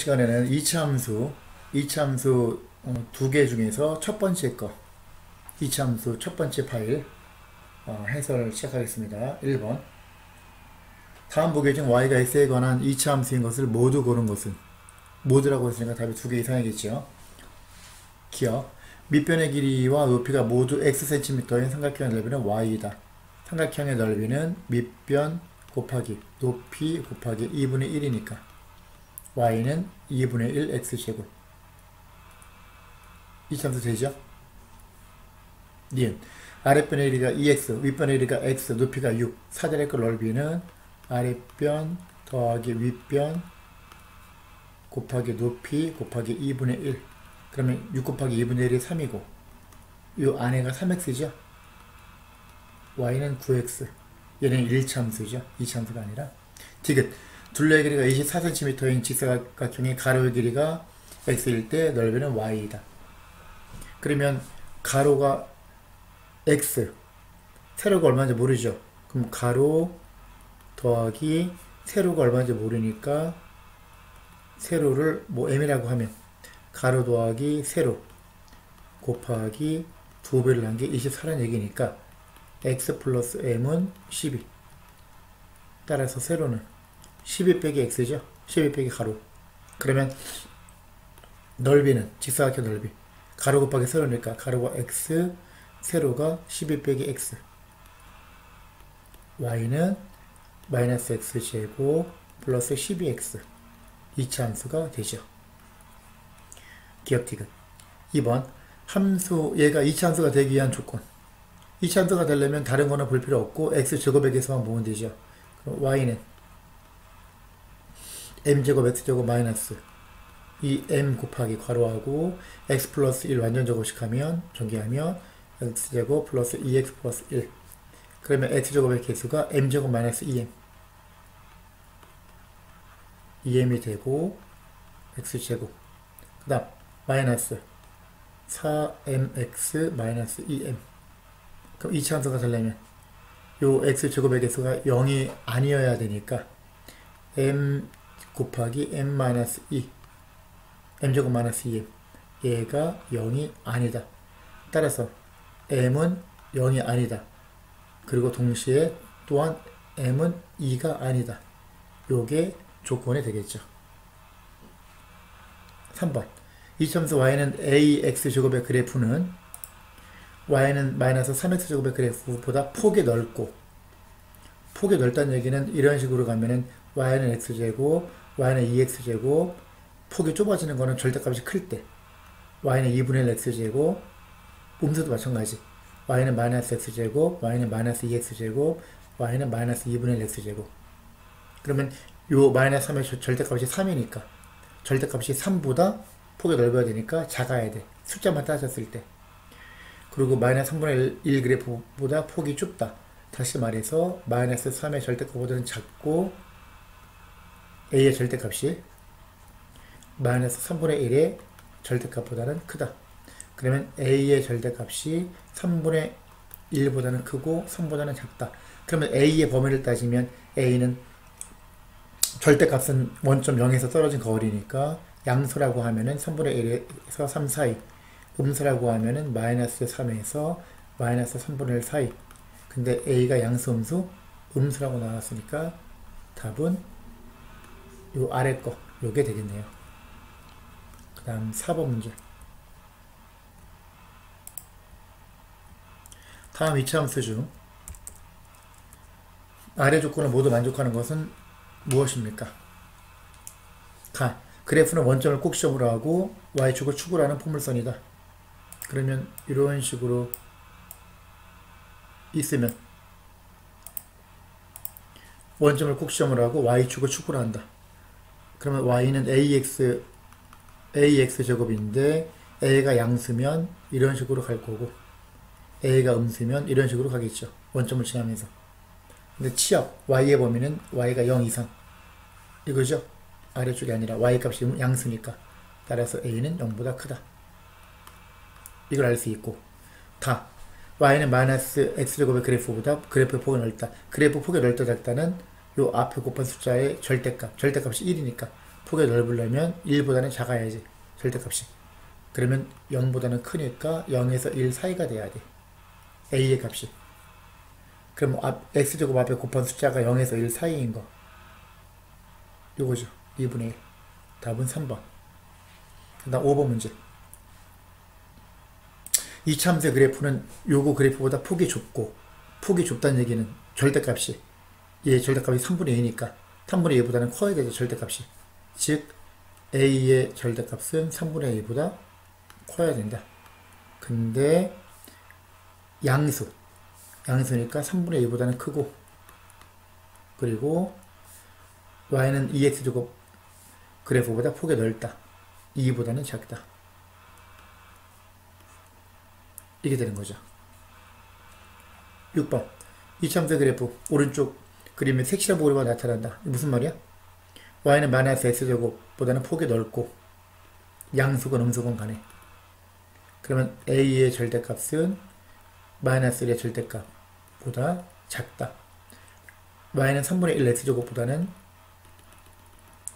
시간에는 이차함수 두 개 중에서 첫 번째 거, 이차함수 첫 번째 파일 해설을 시작하겠습니다. 1번. 다음 보기 중 y가 x에 관한 이차함수인 것을 모두 고른 것은? 모두라고 했으니까 답이 두 개 이상이겠죠. 기억. 밑변의 길이와 높이가 모두 xcm인 삼각형의 넓이는 y이다. 삼각형의 넓이는 밑변 곱하기 높이 곱하기 2분의 1이니까 y는 2분의 1 x제곱. 이 참수 되죠? 니은 아랫변의 길이가 2x, 윗변의 길이가 x, 높이가 6, 사절의 걸 넓이는 아랫변 더하기 윗변 곱하기 높이 곱하기 2분의 1. 그러면 6 곱하기 2분의 1이 3이고 이 안에가 3x죠. y는 9x. 얘는 1참수죠. 2참수가 아니라. 디귿. 둘레의 길이가 24cm인 직사각형의 가로의 길이가 x일 때 넓이는 y이다. 그러면 가로가 x, 세로가 얼마인지 모르죠. 그럼 가로 더하기 세로가 얼마인지 모르니까 세로를 뭐 m이라고 하면 가로 더하기 세로 곱하기 2배를 한 게 24라는 얘기니까 x 플러스 m은 12. 따라서 세로는 12 빼기 x죠. 12 빼기 가로. 그러면 넓이는 직사각형 넓이 가로 곱하기 세로니까 가로가 x, 세로가 12 빼기 x. y는 마이너스 x제곱 플러스 12x. 이차함수가 되죠. 기억 디귿. 2번. 함수 얘가 이차함수가 되기 위한 조건. 이차함수가 되려면 다른 거는 볼 필요 없고 x제곱에 대해서만 보면 되죠. 그럼 y는 m제곱 x제곱 마이너스 이 m 곱하기 괄호하고 x 플러스 1 완전 제곱식하면 전개하면 x제곱 플러스 2x 플러스 1. 그러면 x제곱의 개수가 m제곱 마이너스 2m 2m이 되고 x제곱 그 다음 마이너스 4mx 마이너스 2m. 그럼 이차함수가 되려면 요 x제곱의 개수가 0이 아니어야 되니까 m 곱하기 m 마이너스 2 m제곱 마이너스 2m 얘가 0이 아니다. 따라서 m은 0이 아니다. 그리고 동시에 또한 m은 2가 아니다. 요게 조건이 되겠죠. 3번. 이차함수 y는 ax제곱의 그래프는 y는 마이너스 3x제곱의 그래프보다 폭이 넓고, 폭이 넓다는 얘기는 이런 식으로 가면은 y는 x제곱, y는 2x제곱, 폭이 좁아지는 거는 절대값이 클 때 y는 2분의 1 x제곱, 음수도 마찬가지 y는 마이너스 x제곱, y는 마이너스 2x제곱, y는 마이너스 2분의 1 x제곱. 그러면 요 마이너스 3의 절대값이 3이니까 절대값이 3보다 폭이 넓어야 되니까 작아야 돼. 숫자만 따졌을 때. 그리고 마이너스 3분의 1 그래프보다 폭이 좁다. 다시 말해서 마이너스 3의 절대값보다는 작고 a의 절대값이 마이너스 3분의 1의 절대값보다는 크다. 그러면 a의 절대값이 3분의 1보다는 크고 3보다는 작다. 그러면 a의 범위를 따지면 a는 절대값은 1.0에서 떨어진 거리니까 양수라고 하면은 3분의 1에서 3 사이, 음수라고 하면은 마이너스 3에서 마이너스 3분의 1 사이. 근데 a가 양수 음수, 음수라고 나왔으니까 답은 요 아래 거 요게 되겠네요. 그 다음 4번 문제. 다음 이차함수 중 아래 조건을 모두 만족하는 것은 무엇입니까? 가. 그래프는 원점을 꼭 시점으로 하고 y축을 축으로 하는 포물선이다. 그러면 이런 식으로 있으면 원점을 꼭 시점으로 하고 y축을 축으로 한다. 그러면 y는 ax 제곱인데 a가 양수면 이런 식으로 갈 거고 a가 음수면 이런 식으로 가겠죠. 원점을 지나면서. 근데 치역 y의 범위는 y가 0 이상 이거죠. 아래쪽이 아니라 y값이 양수니까. 따라서 a는 0보다 크다. 이걸 알 수 있고 다 y는 마이너스 x제곱의 그래프보다 그래프의 폭이 넓다. 그래프 폭이 넓다 작다는 요 앞에 곱한 숫자의 절대값, 절대값이 1이니까 폭이 넓으려면 1보다는 작아야지. 절대값이. 그러면 0보다는 크니까 0에서 1 사이가 돼야 돼. a의 값이. 그럼 x제곱 앞에 곱한 숫자가 0에서 1 사이인 거. 요거죠. 2분의 1. 답은 3번. 그 다음 5번 문제. 이차함수의 그래프는 요거 그래프보다 폭이 좁고, 폭이 좁다는 얘기는 절대값이, 얘 절대값이 3분의 2니까 3분의 2보다는 커야 되죠. 절대값이. 즉 a의 절대값은 3분의 2보다 커야 된다. 근데 양수니까 3분의 2보다는 크고, 그리고 y는 2x제곱 그래프보다 폭이 넓다. 2보다는 작다. 이게 되는 거죠. 6번. 이차함수의 그래프 오른쪽 그림에 색칠한 부분이 나타난다. 무슨 말이야? y는 마이너스 x제곱보다는 폭이 넓고 양수건 음수건 간에, 그러면 a의 절대값은 마이너스 1의 절대값보다 작다. y는 3분의 1 x제곱보다는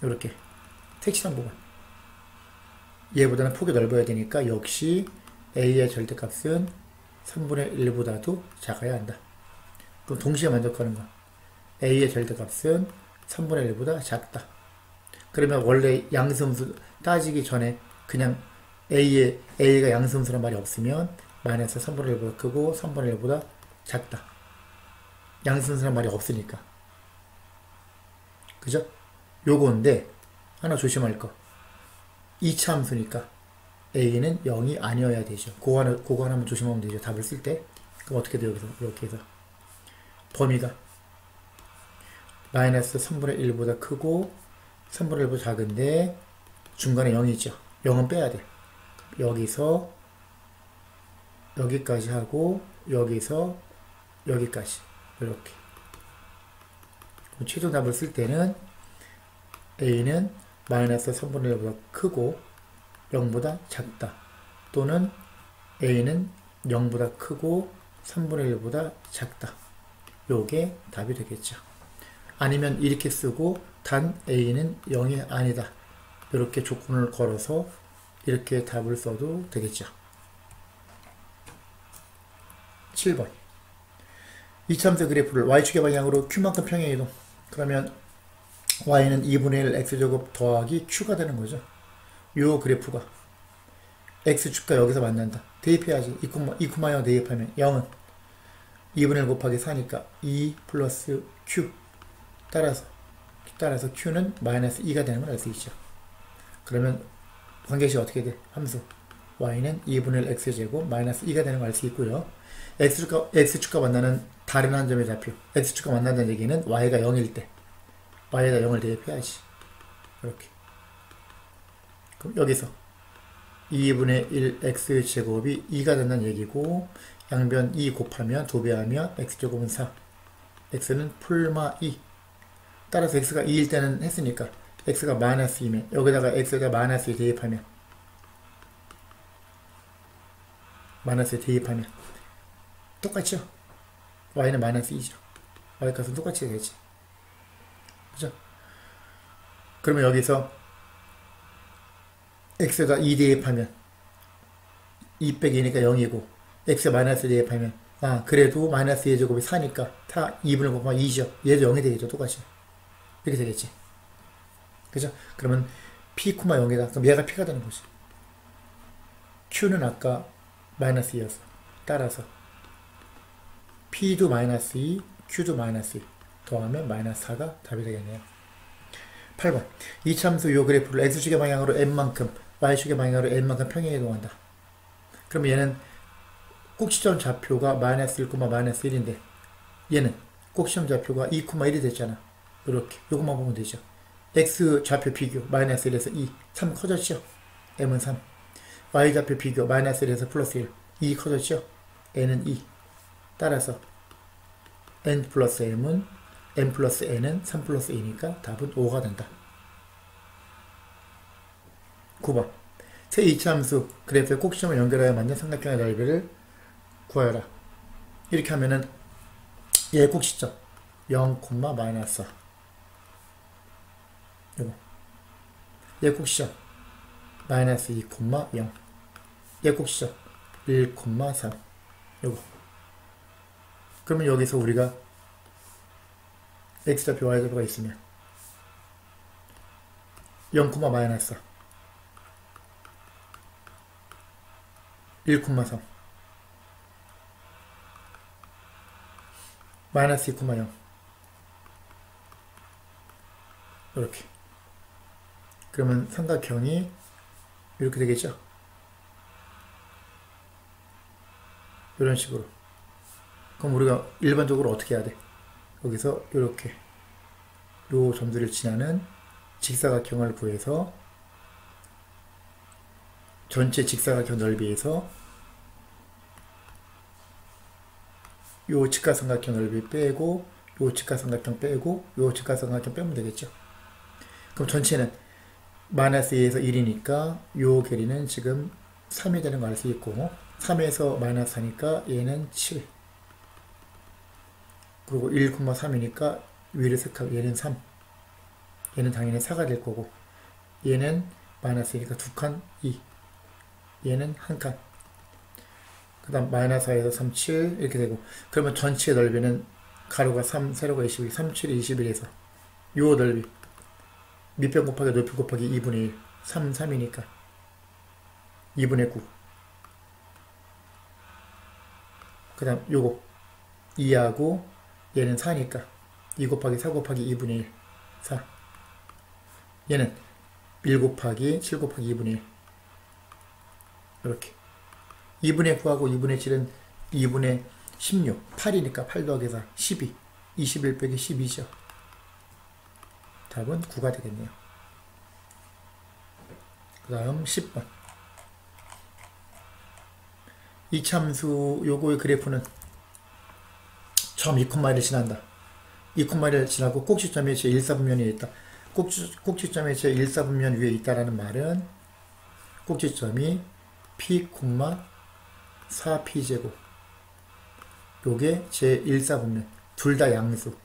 이렇게 색칠한 부분, 얘보다는 폭이 넓어야 되니까 역시 a의 절대값은 3분의 1보다도 작아야 한다. 그럼 동시에 만족하는 거. a의 절대값은 3분의 1보다 작다. 그러면 원래 양수음수 따지기 전에 그냥 a가 양수음수란 말이 없으면 마이너스 3분의 1보다 크고 3분의 1보다 작다. 양수음수란 말이 없으니까. 그죠? 요건데 하나 조심할 거. 2차 함수니까 a는 0이 아니어야 되죠. 그거 하나만 조심하면 되죠. 답을 쓸 때. 그럼 어떻게 돼요? 여기서 이렇게 해서 범위가 마이너스 3분의 1보다 크고 3분의 1보다 작은데 중간에 0이 있죠. 0은 빼야 돼. 여기서 여기까지 하고 여기서 여기까지 이렇게. 최종 답을 쓸 때는 a는 마이너스 3분의 1보다 크고 0보다 작다. 또는 a는 0보다 크고 3분의 1보다 작다. 요게 답이 되겠죠. 아니면 이렇게 쓰고 단 a는 0이 아니다. 이렇게 조건을 걸어서 이렇게 답을 써도 되겠죠. 7번. 이차함수 그래프를 y축의 방향으로 q만큼 평행이동. 그러면 y는 2분의 1 x제곱 더하기 q가 되는 거죠. 요 그래프가 x축과 여기서 만난다. 대입해야지. 2,0 대입하면 0은 2분의 1 곱하기 4니까 2 플러스 q. 따라서 q는 마이너스 2가 되는 걸 알 수 있죠. 그러면 관계식 어떻게 돼? 함수 y는 2분의 1 x제곱 마이너스 2가 되는 걸 알 수 있고요. x축과 만나는 다른 한 점의 좌표. x축과 만난다는 얘기는 y가 0일 때 y에다 0을 대입해야지. 이렇게. 그럼 여기서 2분의 1 x제곱이 2가 된다는 얘기고, 양변 2 곱하면 도배하면 x제곱은 4, x는 풀마 2. 따라서 x가 2일 때는 했으니까 x가 마이너스 2면 여기다가 x에다 마이너스 2 대입하면 똑같죠? y는 마이너스 2죠. y 값은 똑같이 되겠지. 그죠? 그러면 여기서 x에다 2 대입하면 2 빼기 2니까 0이고, x에 마이너스 대입하면 그래도 마이너스 2의 제곱이 4니까 2분의 9가 2죠. 얘도 0이 되겠죠. 똑같이. 이렇게 되겠지. 그죠? 그러면 p, 0이다. 그럼 얘가 p가 되는 거지. q는 아까 마이너스 2였어. 따라서 p도 마이너스 2, q도 마이너스 2 더하면 마이너스 4가 답이 되겠네요. 8번. 이차함수 요 그래프를 x축의 방향으로 n만큼, y축의 방향으로 n만큼 평행에 이동한다. 그럼 얘는 꼭지점 좌표가 마이너스 1, 마이너스 1인데 얘는 꼭지점 좌표가 2, 1이 됐잖아. 이렇게 요것만 보면 되죠. x 좌표 비교 마이너스 1에서 2, 3 커졌죠. m은 3. y 좌표 비교 마이너스 1에서 플러스 1, 2 커졌죠. n은 2. 따라서 n 플러스 m은 n 플러스 n은 3 플러스 2니까 답은 5가 된다. 9번. 새 이차함수 그래프의 꼭지점을 연결하여 만든 삼각형의 넓이를 구하여라. 이렇게 하면은 얘 꼭지점 0, 마이너스 4. 요거 얘 꼭 시점 마이너스 2,0 얘 꼭 시점 1,3 요거. 그러면 여기서 우리가 x좌표 y좌표가 있으면 0, 마이너스 1,3 마이너스 2,0 이렇게. 그러면 삼각형이 이렇게 되겠죠. 이런 식으로. 그럼 우리가 일반적으로 어떻게 해야 돼? 여기서 이렇게 요 점들을 지나는 직사각형을 구해서 전체 직사각형 넓이에서 요 직각삼각형 넓이 빼고 요 직각삼각형 빼고 요 직각삼각형 빼면 되겠죠. 그럼 전체는 마이너스 2에서 1이니까 요 길이는 지금 3이 되는 거 알 수 있고 3에서 마이너스 4니까 얘는 7 그리고 1,3이니까 위를 색하면 얘는 3 얘는 당연히 4가 될 거고 얘는 마이너스니까 2칸 2 얘는 1칸 그 다음 마이너스 4에서 3, 7 이렇게 되고 그러면 전체 넓이는 가로가 3, 세로가 22, 3, 7이 21에서 요 넓이 밑변 곱하기 높이 곱하기 2분의 1 3, 3이니까 2분의 9 그 다음 요거 2하고 얘는 4니까 2 곱하기 4 곱하기 2분의 1 4 얘는 1 곱하기 7 곱하기 2분의 1 이렇게 2분의 9하고 2분의 7은 2분의 16 8이니까 8 더하기 4 12 21 빼기 12죠. 답은 9가 되겠네요. 그 다음 10번 이 참수 요거의 그래프는 처음 2,1을 지난다. 2,1을 지나고 꼭지점에 제 1사분면이 있다. 꼭지점에 제 1사분면 위에 있다라는 말은 꼭지점이 p, 4p제곱 요게 제 1사분면 둘 다 양수.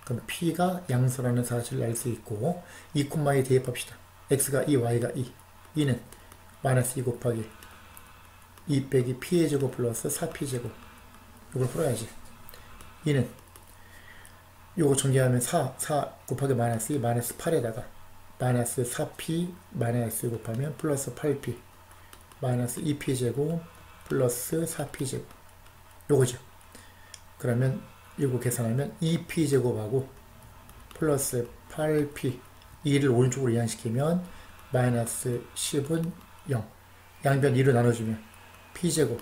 그럼 p가 양수라는 사실을 알 수 있고 2,2 대입합시다. x가 2, y가 2 2는 마이너스 2 곱하기 2 빼기 p의 제곱 플러스 4p제곱 이걸 풀어야지. 2는 요거 전개하면 4 곱하기 마이너스 2 마이너스 8에다가 마이너스 4p 마이너스 2 곱하면 플러스 8p 마이너스 2p제곱 플러스 4p제곱 요거죠. 그러면 이거 계산하면 2p제곱하고 플러스 8p 2를 오른쪽으로 이항시키면 마이너스 10은 0 양변 2로 나눠주면 p제곱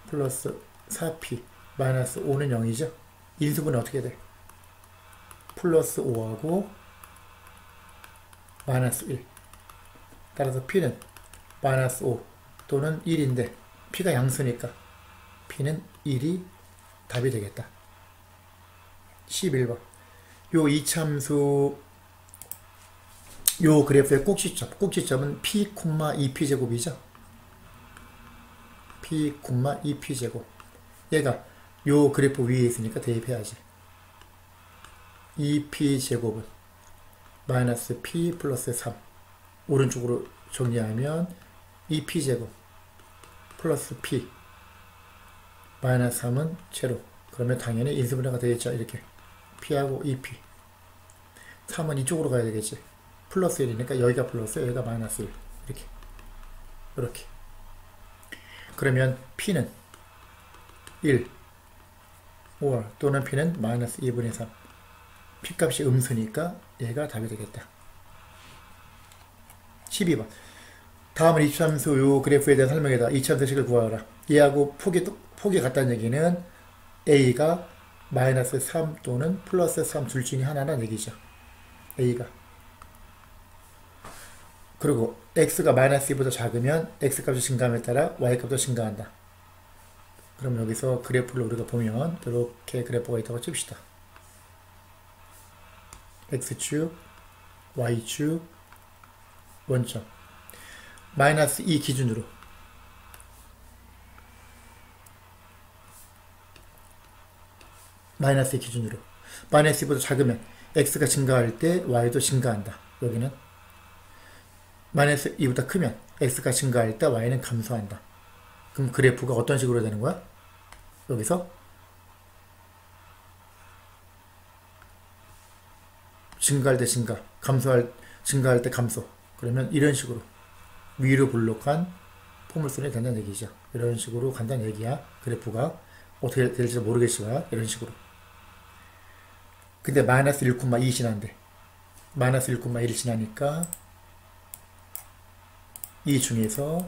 플러스 4p 마이너스 5는 0이죠. 인수분은 어떻게 돼? 플러스 5하고 마이너스 1 따라서 p는 마이너스 5 또는 1인데 p가 양수니까 p는 1이 답이 되겠다. 11번 요 이참수 요 그래프의 꼭지점은 p, 2p제곱이죠. p, 2p제곱 얘가 요 그래프 위에 있으니까 대입해야지. 2p제곱은 마이너스 p 플러스 3 오른쪽으로 정리하면 2p제곱 플러스 p 마이너스 3은 제로. 그러면 당연히 인수분해가 되겠죠. 이렇게 p하고 2p 3은 이쪽으로 가야 되겠지. 플러스 1이니까 여기가 플러스 여기가 마이너스 1 이렇게 그러면 p는 1 5 또는 p는 마이너스 2분의 3 p값이 음수니까 얘가 답이 되겠다. 12번 다음은 이참수 요 그래프에 대한 설명이다. 이참수식을 구하라. 얘하고 폭이 같다는 얘기는 a가 마이너스 3 또는 플러스 3 둘 중에 하나라는 얘기죠. a가 그리고 x가 마이너스 2보다 작으면 x값이 증가함에 따라 y값도 증가한다. 그럼 여기서 그래프를 우리가 보면 이렇게 그래프가 있다고 칩시다. x축, y축, 원점 마이너스 2 기준으로 마이너스 2 기준으로 마이너스 2보다 작으면 x가 증가할 때 y도 증가한다. 여기는 마이너스 2보다 크면 x가 증가할 때 y는 감소한다. 그럼 그래프가 어떤 식으로 되는 거야? 여기서 증가할 때 증가, 증가할 때 감소. 그러면 이런 식으로 위로 볼록한 포물선이 된다는 얘기죠. 이런 식으로 간다는 얘기야. 그래프가 어떻게 될지 모르겠지만 이런 식으로. 근데 마이너스 1,2 지난데 마이너스 1,1 지나니까 이 중에서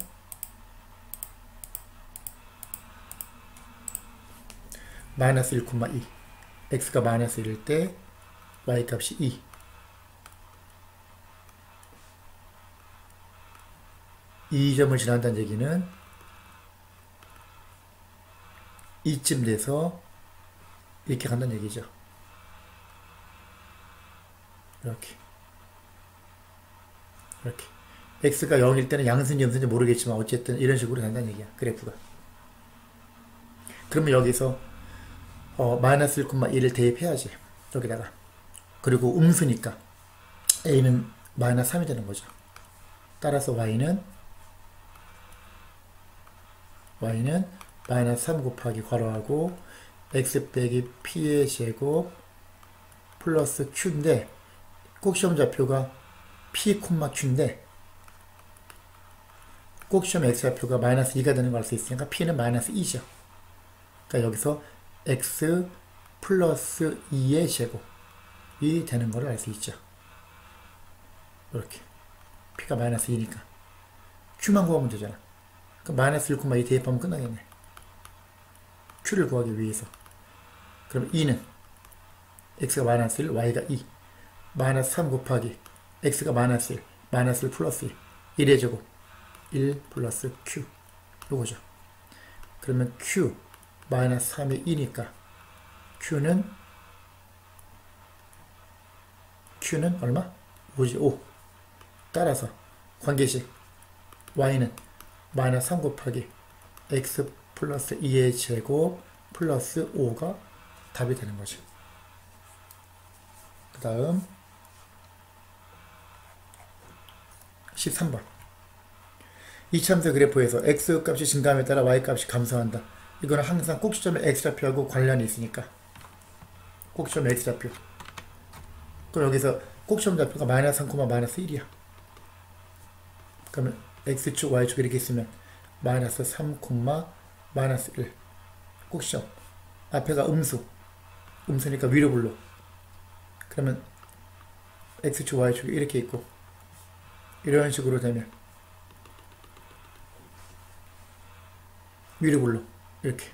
마이너스 1,2 x가 마이너스 1일 때 y 값이 2 이 점을 지난다는 얘기는 이쯤 돼서 이렇게 간다는 얘기죠. 이렇게 x가 0일 때는 양수인지 음수인지 모르겠지만 어쨌든 이런 식으로 간다는 얘기야. 그래프가. 그러면 여기서 마이너스 1,1을 대입해야지. 여기다가. 그리고 음수니까 a는 마이너스 3이 되는 거죠. 따라서 y는 마이너스 3 곱하기 괄호하고 x 빼기 p의 제곱 플러스 q인데 꼭 시험 좌표가 p, q인데 꼭 시험 x 좌표가 마이너스 2가 되는 걸 알 수 있으니까 p는 마이너스 2죠. 그러니까 여기서 x 플러스 2의 제곱이 되는 걸 알 수 있죠. 이렇게 p가 마이너스 2니까 q만 구하면 되잖아. 그러니까 마이너스 1,2 대입하면 끝나겠네. q를 구하기 위해서. 그럼 2는 x가 마이너스 1, y가 2 마이너스 3 곱하기 x가 마이너스 1, 마이너스 1 플러스 1 1의 제곱 1 플러스 q 요거죠. 그러면 q 마이너스 3이 2니까 q는 얼마? 5지 5. 따라서 관계식 y는 마이너스 3 곱하기 x 플러스 2의 제곱 플러스 5가 답이 되는 거죠. 그 다음 13번 이참수 그래프에서 x 값이 증가함에 따라 y 값이 감소한다. 이거는 항상 꼭지점의 x좌표하고 관련이 있으니까 꼭지점의 x좌표. 그럼 여기서 꼭지점 좌표가 마이너스 3, 마이너스 1이야. 그러면 x축, y축 이렇게 있으면 마이너스 3, 마이너스 1 꼭지점 앞에가 음수니까 위로 불러. 그러면 x축, y축이 이렇게 있고 이런 식으로 되면 위로 불러. 이렇게.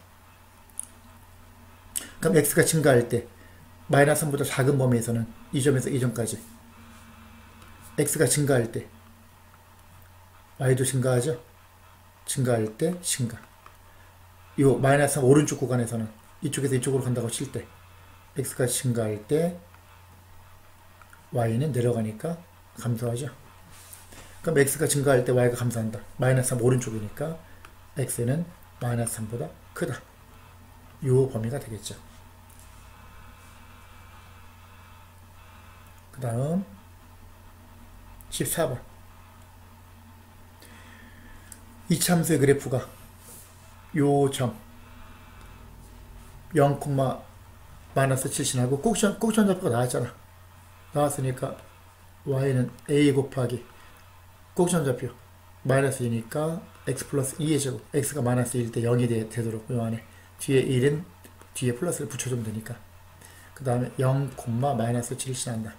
그럼 x가 증가할 때 마이너스 3보다 작은 범위에서는 이 점에서 이 점까지 x가 증가할 때 y도 증가하죠? 증가할 때 증가. 이 마이너스 3 오른쪽 구간에서는 이쪽에서 이쪽으로 간다고 칠 때 x가 증가할 때 y는 내려가니까 감소하죠. 그럼 x가 증가할 때 y가 감소한다. 마이너스 3 오른쪽이니까 x는 마이너스 3보다 크다. 이 범위가 되겠죠. 그 다음 14번 이참수의 그래프가 요 점 0, 마이너스 7 지나고 꼭지점 좌표가 나왔잖아. 나왔으니까 y는 a 곱하기 꼭지점 좌표 마이너스 2니까 x 플러스 2의 제곱 x가 마이너스 1일 때 0이 되도록 요 안에 뒤에 1은 뒤에 플러스를 붙여주면 되니까 그 다음에 0, 마이너스 7이 지난다.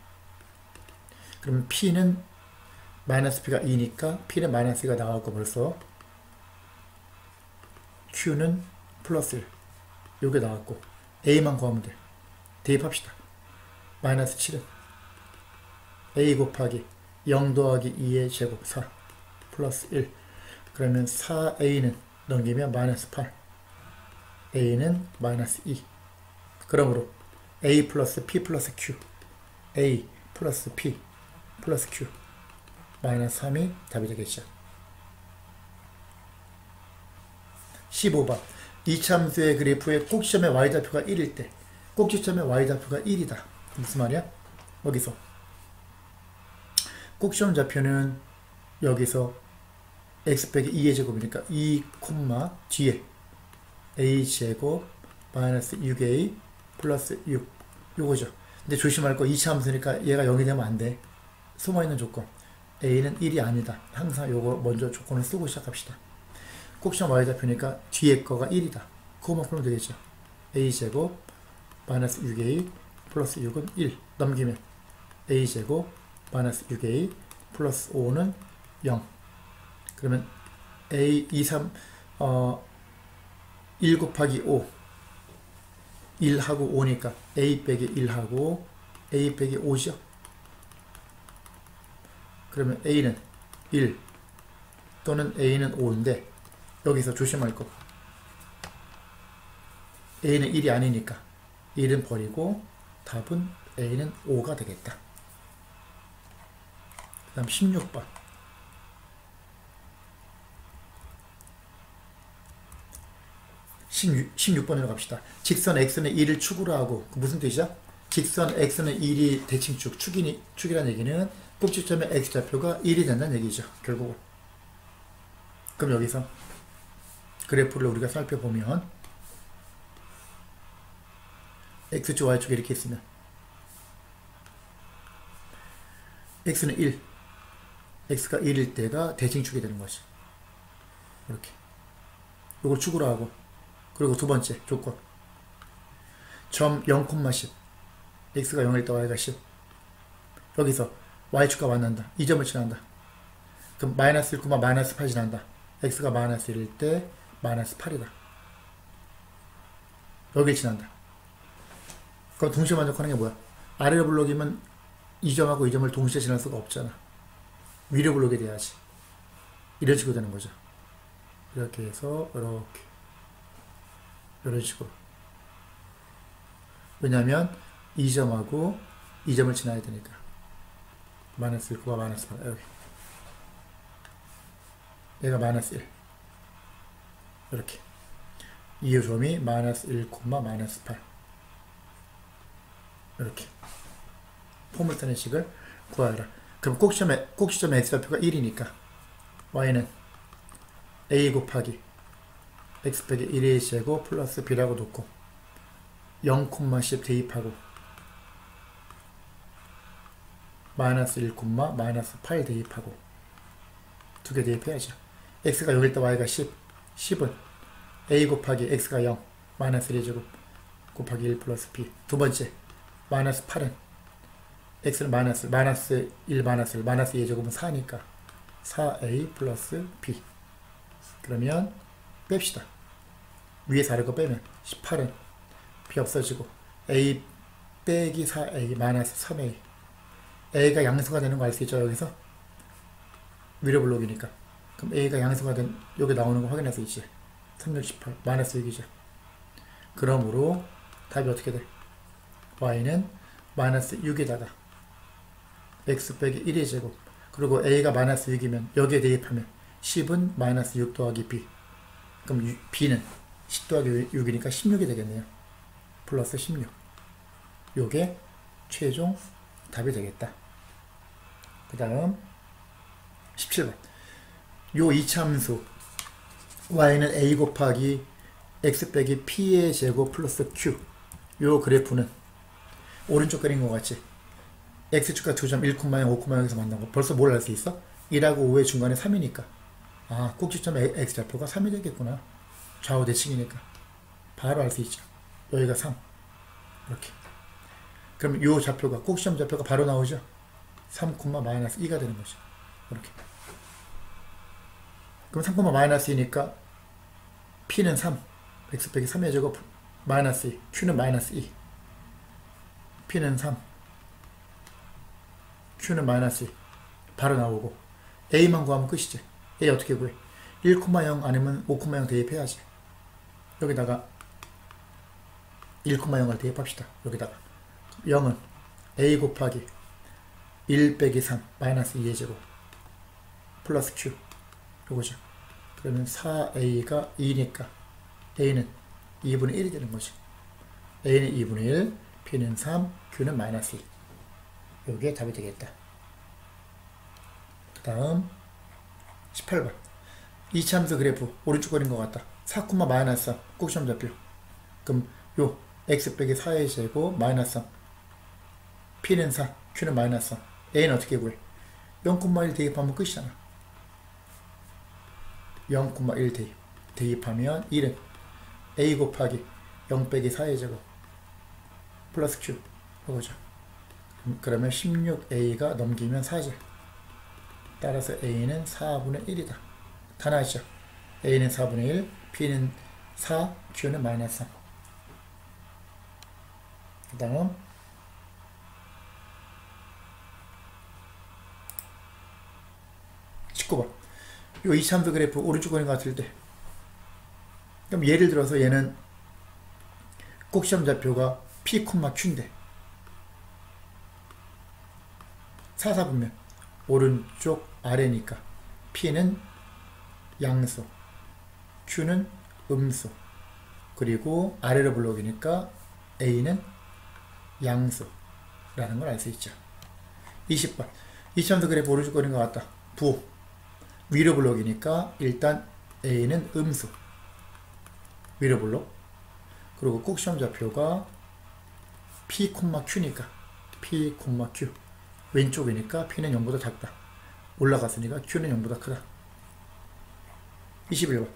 그러면 p는 마이너스 p가 2니까 p는 마이너스 2가 나왔고 벌써 q는 플러스 1 요게 나왔고 a만 구하면 돼. 대입합시다. 마이너스 7은 a 곱하기 0 더하기 2의 제곱 4 플러스 1 그러면 4a는 넘기면 마이너스 8 a는 마이너스 2 그러므로 a 플러스 p 플러스 q a 플러스 p 플러스 q 마이너스 3이 답이 되겠죠. 15번 이참수의 그래프의 꼭지점의 y좌표가 1일 때 꼭지점의 y좌표가 1이다. 무슨 말이야? 여기서 꼭지점 좌표는 여기서 x 빼기 2의 제곱이니까 2, 뒤에 a제곱 마이너스 6a 플러스 6 요거죠. 근데 조심할 거 2차 함수니까 얘가 0이 되면 안 돼. 숨어있는 조건 a는 1이 아니다. 항상 요거 먼저 조건을 쓰고 시작합시다. 꼭지점 y좌표니까 뒤에 거가 1이다. 그거만 풀면 되겠죠. a제곱 마이너스 6a 플러스 6은 1 넘기면 a제곱 마이너스 6a 플러스 5는 0. 그러면 a 2, 3 1 곱하기 5 1하고 5니까 a 빼기 1하고 a 빼기 5죠. 그러면 a는 1 또는 a는 5인데 여기서 조심할 거 a는 1이 아니니까 1은 버리고 답은 a는 5가 되겠다. 그 다음 16번 16번으로 갑시다. 직선 x는 1을 축으로 하고 무슨 뜻이야? 직선 x는 1이 대칭축, 축이라는 얘기는 꼭지점의 x좌표가 1이 된다는 얘기죠. 결국은. 그럼 여기서 그래프를 우리가 살펴보면 x축, y축 이렇게 있으면 x는 1, x가 1일 때가 대칭축이 되는 거지. 이렇게. 이걸 축으로 하고 그리고 두 번째 조건 점 0,10 x가 0일 때 y가 10 여기서 y축과 만난다. 이 점을 지난다. 그럼 마이너스 1, 마이너스 8 지난다. x가 마이너스 1일 때 마이너스 8이다. 여길 지난다. 그럼 동시에 만족하는 게 뭐야? 아래로 블록이면 이 점하고 이 점을 동시에 지날 수가 없잖아. 위로 블록이 돼야지. 이런 식으로 되는 거죠. 이렇게 해서 이렇게 이런 식으로. 왜냐면 이 점하고 이 점을 지나야 되니까. 마이너스 1, 마이너스 8 여기. 얘가 마이너스 1 이렇게. 이 점이 마이너스 1, 마이너스 8 이렇게. 포물선의 식을 구하라. 그럼 꼭지점의 x좌표가 1이니까 y는 a 곱하기 x 빼기 1의 제곱 플러스 b라고 놓고 0,10 대입하고 마이너스 1, 마이너스 8 대입하고 두 개 대입해야죠. x가 0일 때 y가 10 10은 a 곱하기 x가 0 마이너스 1의 제곱 곱하기 1 플러스 b 두 번째 마이너스 8은 x는 마이너스 1 마이너스 1 마이너스 2의 제곱은 4니까 4a 플러스 b 그러면 뺍시다. 위에서 아래 거 빼면 18은 b 없어지고 a 빼기 4a 마이너스 3a a가 양수가 되는 거 알 수 있죠. 여기서 위로 블록이니까 그럼 a가 양수가 된 여기 나오는 거 확인할 수 있지. 3, 6, 18 마이너스 6이죠. 그러므로 답이 어떻게 돼? y는 마이너스 6에다가 x 빼기 1의 제곱 그리고 a가 마이너스 6이면 여기에 대입하면 10은 마이너스 6 더하기 b 그럼 b는 10 더하기 6이니까 16이 되겠네요. 플러스 16 요게 최종 답이 되겠다. 그 다음 17번 요 이차함수 y는 a 곱하기 x 빼기 p의 제곱 플러스 q 요 그래프는 오른쪽 그린 것 같이 x축과 2점 1,0, 5,0에서 만난 거 벌써 뭘 알 수 있어? 1하고 5의 중간에 3이니까 아 꼭지점의 x좌표가 3이 되겠구나. 좌우 대칭이니까 바로 알 수 있죠. 여기가 3 이렇게. 그럼 요 좌표가 꼭지점 좌표가 바로 나오죠. 3, 마이너스 2가 되는 거죠. 이렇게. 그럼 3, 마이너스 2니까 p는 3 x 빼기 3의 제곱 마이너스 2 q는 마이너스 2 p는 3 q는 마이너스 2 바로 나오고 a만 구하면 끝이지. a 어떻게 구해? 1,0 아니면 5,0 대입해야지. 여기다가 1,0을 대입합시다. 여기다가 0은 a 곱하기 1 빼기 3 마이너스 2의 제곱 플러스 q 요거죠. 그러면 4a가 2니까 a는 2분의 1이 되는 거죠. a는 2분의 1 p는 3 q는 마이너스 1 요게 답이 되겠다. 그 다음 18번. 이차함수 그래프 오른쪽 그린 것 같다. 4, 마이너스 3 꼭 시험 잡혀. 그럼 요 x 빼기 4의 제곱 마이너스 3 p는 4 q는 마이너스 3 a는 어떻게 구해? 0,1 대입하면 끝이잖아. 0,1 대입하면 1은 a 곱하기 0 빼기 4의 제곱 플러스 q 이거죠. 그러면 16a가 넘기면 4죠. 따라서 a는 4분의 1이다. 다 나왔죠. a는 4분의 1, b는 4, q는 마이너스 3. 그 다음 19번. 요 이차함수 그래프 오른쪽 그림 같을 때, 그럼 예를 들어서 얘는 꼭 시험 좌표가 p, q인데 4사분면 오른쪽 아래니까 p는 양수, q는 음수, 그리고 아래로 블록이니까 a는 양수라는 걸 알 수 있죠. 20번. 이차함수 그래프 오른쪽 그린 것 같다. 부호 위로 블록이니까 일단 a는 음수, 위로 블록, 그리고 꼭 시험 좌표가 p, q니까 p, q, 왼쪽이니까 p는 0보다 작다. 올라갔으니까 q는 0보다 크다. 21번.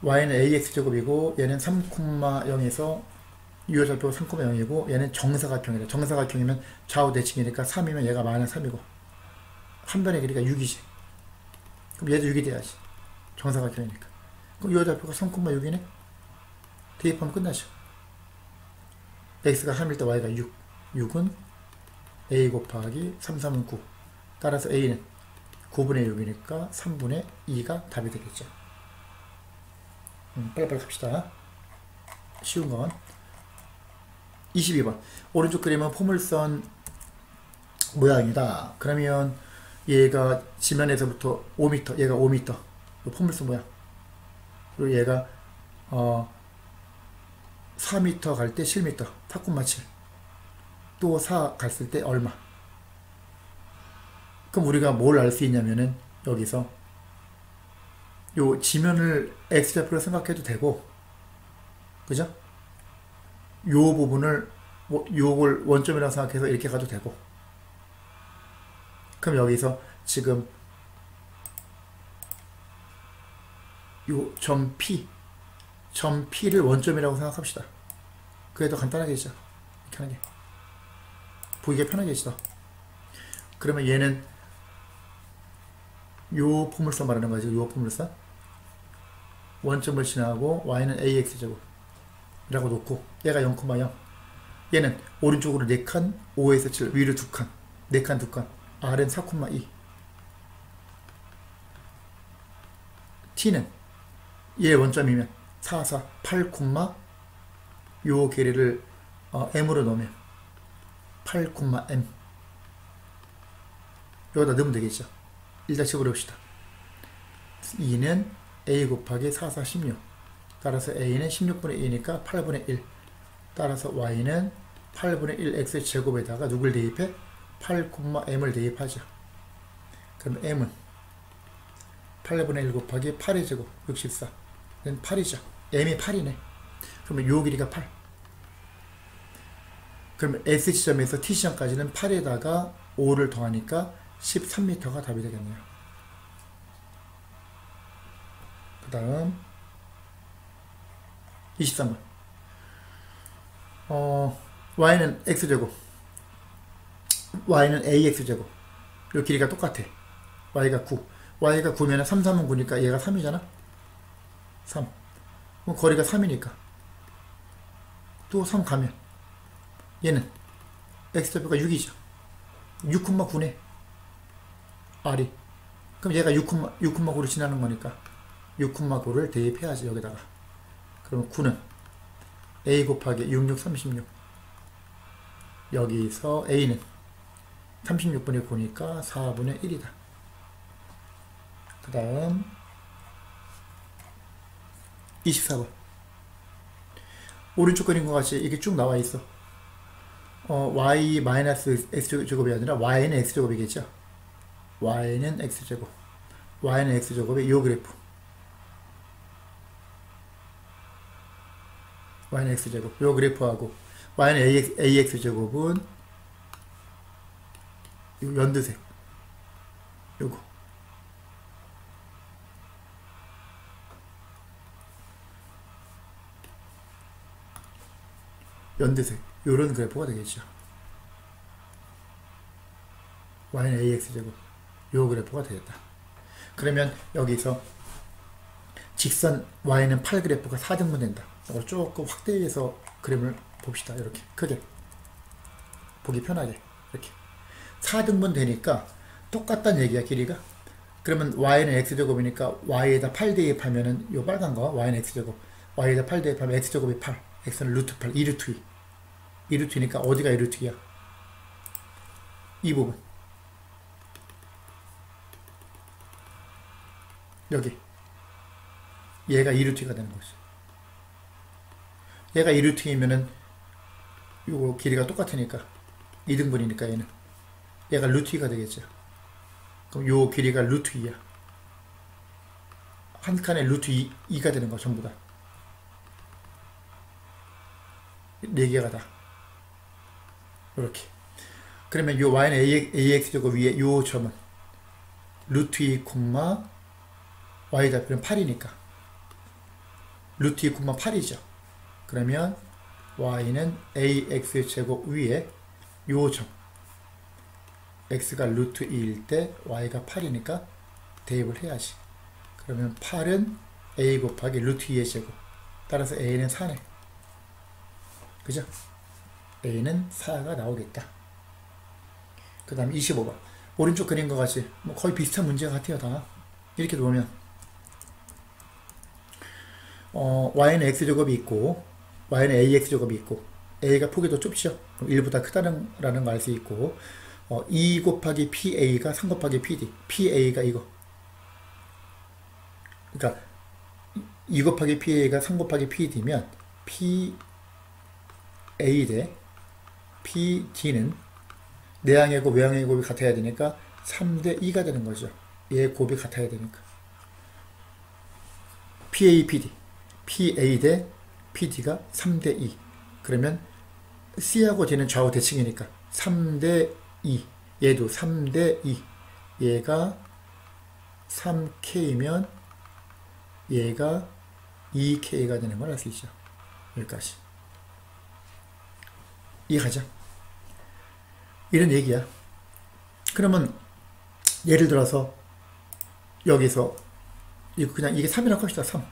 y는 ax제곱이고 얘는 3,0에서 유효좌표가 3,0이고 얘는 정사각형이래. 정사각형이면 좌우 대칭이니까 3이면 얘가 마이너스 3이고 한 변의 길이가 6이지. 그럼 얘도 6이 돼야지. 정사각형이니까. 그럼 유효좌표가 3,6이네. 대입하면 끝나죠. x가 3일 때 y가 6. 6은 a 곱하기 3, 3은 9. 따라서 a는 9분의 6이니까 3분의 2가 답이 되겠죠. 빨리빨리 갑시다. 쉬운 건 22번. 오른쪽 그림은 포물선 모양이다. 그러면 얘가 지면에서부터 5m, 얘가 5m, 포물선 모양. 그리고 얘가 4m 갈 때 7m, 4,7. 또 4 갔을 때 얼마? 그럼 우리가 뭘 알 수 있냐면은 여기서 요 지면을 x좌표로 생각해도 되고, 그죠? 요 부분을 요걸 원점이라고 생각해서 이렇게 가도 되고. 그럼 여기서 지금 요 점 P를 원점이라고 생각합시다. 그게 더 간단하겠죠. 이렇게 하는 게 보기가 편하겠죠. 그러면 얘는 요 포물선 말하는 거지. 요 포물선 원점을 지나고 y는 ax제곱 이라고 놓고 얘가 0,0, 얘는 오른쪽으로 4칸 5에서 7 위로 2칸 4칸 2칸 r은 4,2. t는 얘 원점이면 4, 4, 8, 요 길이를 m으로 넣으면 8, m 여기다 넣으면 되겠죠. 일단 집어넣읍시다. 2는 a 곱하기 4, 4, 16. 따라서 a는 16분의 2니까 8분의 1. 따라서 y는 8분의 1 x 제곱에다가 누굴 대입해? 8, m을 대입하죠. 그럼 m은 8분의 1 곱하기 8의 제곱 64. 이건 8이죠. m이 8이네. 그러면 요 길이가 8. 그러면 S 지점에서 T 지점까지는 8에다가 5를 더하니까 13m가 답이 되겠네요. 그 다음 23번. y는 x제곱, y는 ax제곱. 요 길이가 똑같아. y가 9. y가 9면 3, 3은 9니까 얘가 3이잖아. 3. 그럼 거리가 3이니까 또 3 가면 얘는 x좌표가 6이죠. 6,9네. r이. 그럼 얘가 6,9로 지나는 거니까 6,9를 대입해야지 여기다가. 그러면 9는 a 곱하기 6, 6, 36. 여기서 a는 36분의 9니까 4분의 1이다. 그 다음 24번. 오른쪽 그림과 같이 이게 쭉 나와 있어. y 마이너스 x제곱이 아니라 y는 x제곱이겠죠. y는 x제곱 y는 x제곱의 요 그래프. y는 x제곱. 요 그래프하고 y는 ax제곱은 요 연두색. 요거. 연두색. 요런 그래프가 되겠죠. y는 ax제곱. 요 그래프가 되겠다. 그러면 여기서 직선 y는 8 그래프가 4등분 된다. 이걸 조금 확대해서 그림을 봅시다. 이렇게 크게 보기 편하게 이렇게 4등분 되니까 똑같다는 얘기야, 길이가. 그러면 y는 x제곱이니까 y에다 8 대입하면은 요 빨간 거 y는 x제곱, y에다 8 대입하면 x제곱이 8, x는 루트 8, 2루트 2. 2루트니까 어디가 2루트야? 이 부분. 여기. 얘가 2루트가 되는 거지. 얘가 2루트이면은 요거 길이가 똑같으니까 2등분이니까 얘는 얘가 루트 2가 되겠죠. 그럼 요 길이가 루트 2야. 한 칸에 루트 2가 되는 거 전부 다. 4개가 다. 이렇게. 그러면 요 y는 ax제곱 위에 요 점은 루트 2, y 좌표는 8이니까 루트 2, 8이죠. 그러면 y는 ax제곱 위에 요 점 x가 루트 2일 때 y가 8이니까 대입을 해야지. 그러면 8은 a 곱하기 루트 2의 제곱. 따라서 a는 4네. 그죠? a는 4가 나오겠다. 그 다음 25번. 오른쪽 그림과 같이 뭐 거의 비슷한 문제 같아요. 다 이렇게 보면 y는 x제곱이 있고 y는 ax제곱이 있고 a가 폭이 더 좁죠. 그럼 1보다 크다는 거 알 수 있고 2 곱하기 pa가 3 곱하기 pd, pa가 이거. 그러니까 2 곱하기 pa가 3 곱하기 pd면 pa 대 pd는 내항의 곱, 외항의 곱이 같아야 되니까 3대 2가 되는 거죠. 얘 곱이 같아야 되니까. pa, pd. pa 대 pd가 3대 2. 그러면 c하고 d는 좌우 대칭이니까 3대 2. 얘도 3대 2. 얘가 3k면 얘가 2k가 되는 걸 알 수 있죠. 여기까지. 이해가죠? 이런 얘기야. 그러면 예를 들어서 여기서 이거 그냥 이게 3이라고 합시다. 3.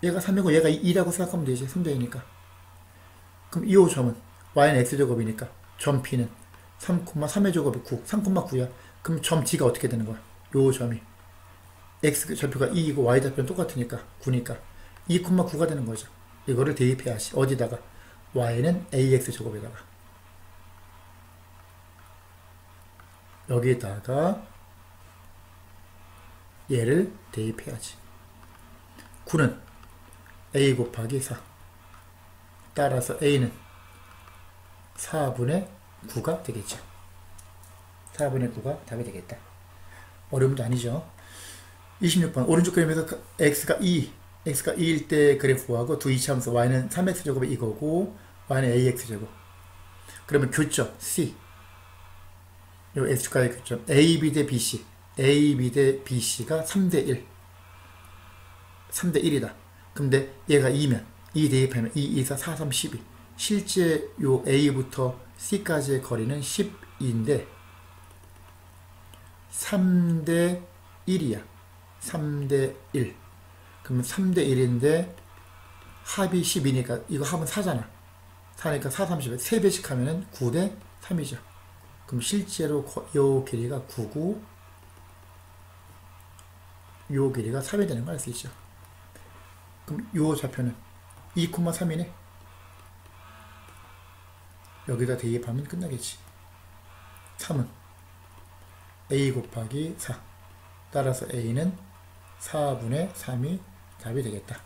얘가 3이고 얘가 2라고 생각하면 되지. 3대이니까. 그럼 이 점은 y는 x제곱이니까 점 p는 3,3의 제곱이 9, 3,9야. 그럼 점 d가 어떻게 되는 거야? 요 점이 x 좌표가 2이고 y 좌표는 똑같으니까 9니까 2,9가 되는 거죠. 이거를 대입해야지. 어디다가? y는 ax제곱에다가 여기다가 얘를 대입해야지. 9는 a 곱하기 4. 따라서 a는 4분의 9가 되겠죠. 4분의 9가 답이 되겠다. 어려움도 아니죠. 26번 오른쪽 그림에서 x가 2일 때 그래프하고 두 이차함수 y는 3x제곱이 이거고 y는 ax제곱. 그러면 교점 C, 요 x축과의 교점 AB 대 BC, AB 대 BC가 3대1 3대1이다. 근데 얘가 2면 2 대입하면 2, 2, 4, 4, 3, 12. 실제 요 A부터 C까지의 거리는 12인데 3대 1이야. 3대 1. 그러면 3대 1인데 합이 12니까 이거 합은 4잖아. 4니까 4, 30에 3배씩 하면은 9대 3이죠. 그럼 실제로 요 길이가 9고 요 길이가 3이 되는 걸 알 수 있죠. 그럼 요 좌표는 2,3이네. 여기다 대입하면 끝나겠지. 3은 a 곱하기 4. 따라서 a는 4분의 3이 답이 되겠다.